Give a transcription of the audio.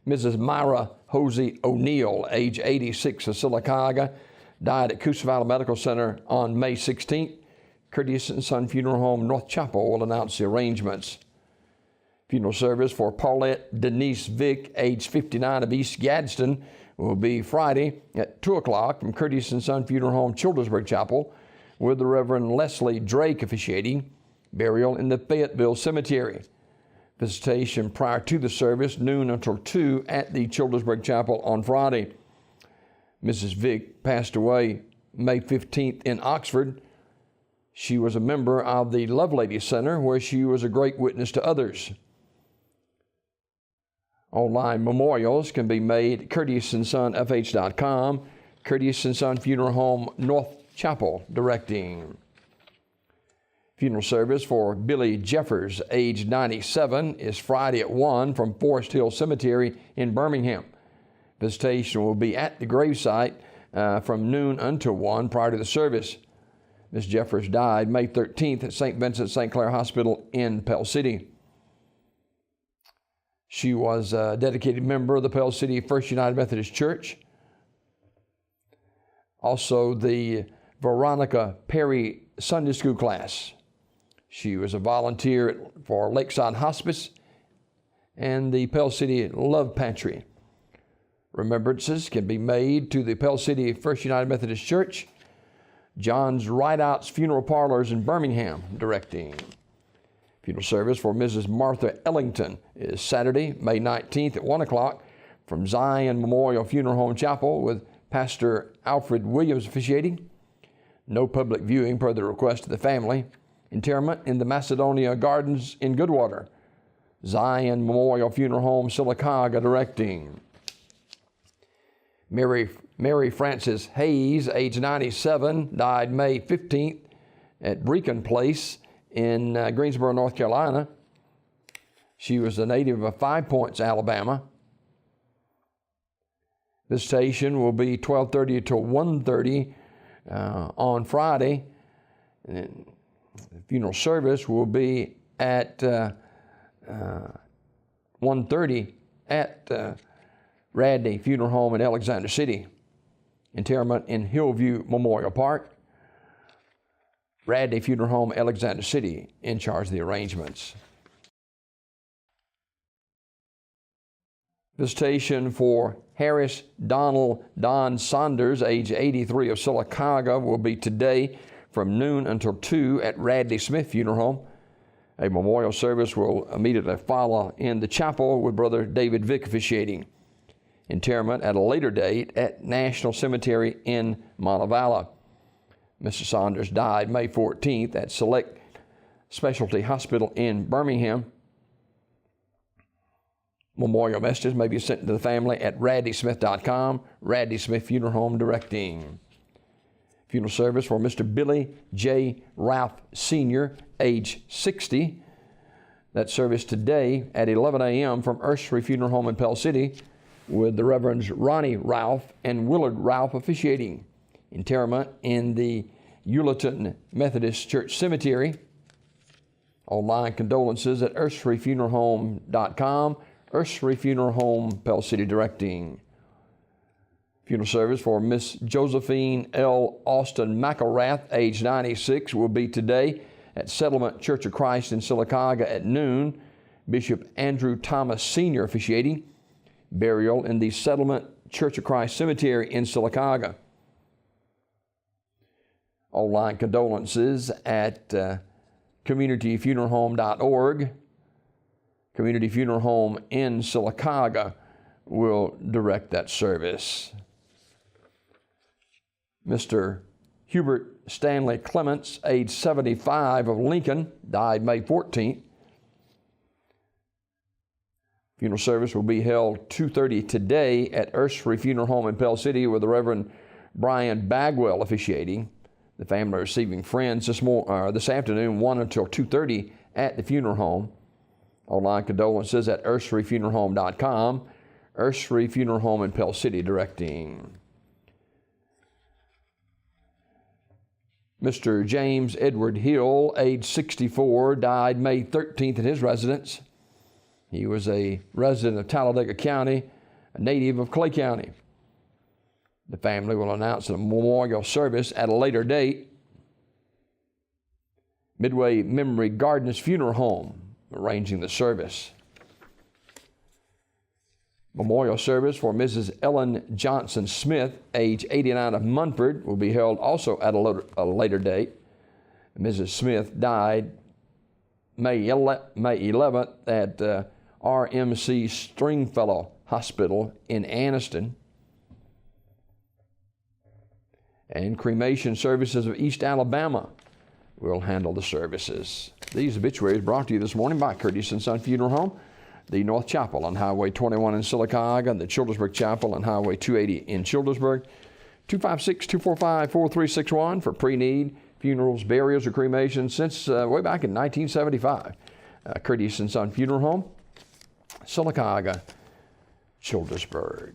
Mrs. Myra Hosey O'Neill, age 86, of Sylacauga, died at Coosa Valley Medical Center on May 16th. Curtis and Son Funeral Home, North Chapel, will announce the arrangements. Funeral service for Paulette Denise Vick, age 59, of East Gadsden, will be Friday at 2 o'clock from Curtis and Son Funeral Home, Childersburg Chapel, with the Reverend Leslie Drake officiating. Burial in the Fayetteville Cemetery. Visitation prior to the service, noon until 2 at the Childersburg Chapel on Friday. Mrs. Vick passed away May 15th in Oxford. She was a member of the Lovelady Center, where she was a great witness to others. Online memorials can be made at CurtisandSonFH.com. Curtis and Son Funeral Home, North Chapel, directing. Funeral service for Billy Jeffers, age 97, is Friday at 1 from Forest Hill Cemetery in Birmingham. Visitation will be at the gravesite from noon until 1 prior to the service. Ms. Jeffers died May 13th at St. Vincent St. Clair Hospital in Pell City. She was a dedicated member of the Pell City First United Methodist Church. Also, the Veronica Perry Sunday School class. She was a volunteer for Lakeside Hospice and the Pell City Love Pantry. Remembrances can be made to the Pell City First United Methodist Church, John's Rideouts Funeral Parlors in Birmingham, directing. Funeral service for Mrs. Martha Ellington is Saturday, May 19th at 1 o'clock from Zion Memorial Funeral Home Chapel, with Pastor Alfred Williams officiating. No public viewing per the request of the family. Interment in the Macedonia Gardens in Goodwater. Zion Memorial Funeral Home, Sylacauga, directing. Mary Frances Hayes, age 97, died May 15th at Brecon Place in Greensboro, North Carolina. She was a native of Five Points, Alabama. Visitation will be 12:30 to 1:30 on Friday. And the funeral service will be at 1:30 at Radney Funeral Home in Alexander City. Interment in Hillview Memorial Park. Radney Funeral Home, Alexander City, in charge of the arrangements. Visitation for Harris Donald Don Saunders, age 83, of Sylacauga, will be today from noon until 2 at Radley Smith Funeral Home. A memorial service will immediately follow in the chapel, with Brother David Vick officiating. Interment at a later date at National Cemetery in Montevallo. Mr. Saunders died May 14th at Select Specialty Hospital in Birmingham. Memorial messages may be sent to the family at radleysmith.com. Radley Smith Funeral Home, directing. Funeral service for Mr. Billy J. Ralph Sr., age 60. That service today at 11 a.m. from Ursery Funeral Home in Pell City, with the Reverends Ronnie Ralph and Willard Ralph officiating. Interment in the Uleton Methodist Church Cemetery. Online condolences at urseryfuneralhome.com. Ursery Funeral Home, Pell City, directing. Funeral service for Miss Josephine L. Austin McElrath, age 96, will be today at Settlement Church of Christ in Sylacauga at noon. Bishop Andrew Thomas Sr. officiating. Burial in the Settlement Church of Christ Cemetery in Sylacauga. Online condolences at communityfuneralhome.org. Community Funeral Home in Sylacauga will direct that service. Mr. Hubert Stanley Clements, age 75, of Lincoln, died May 14th. Funeral service will be held 2:30 today at Ursery Funeral Home in Pell City, with the Reverend Brian Bagwell officiating. The family receiving friends this afternoon, 1 until 2:30 at the funeral home. Online condolences at urseryfuneralhome.com. Ursery Funeral Home in Pell City, directing. Mr. James Edward Hill, age 64, died May 13th at his residence. He was a resident of Talladega County, a native of Clay County. The family will announce a memorial service at a later date. Midway Memory Gardens Funeral Home arranging the service. Memorial service for Mrs. Ellen Johnson Smith, age 89 of Munford, will be held also at a later date. Mrs. Smith died May 11th at RMC Stringfellow Hospital in Anniston. And cremation services of East Alabama will handle the services. These obituaries brought to you this morning by Curtis & Son Funeral Home, the North Chapel on Highway 21 in Sylacauga, and the Childersburg Chapel on Highway 280 in Childersburg. 256-245-4361 for pre-need funerals, burials, or cremations since way back in 1975. Curtis & Son Funeral Home, Sylacauga, Childersburg.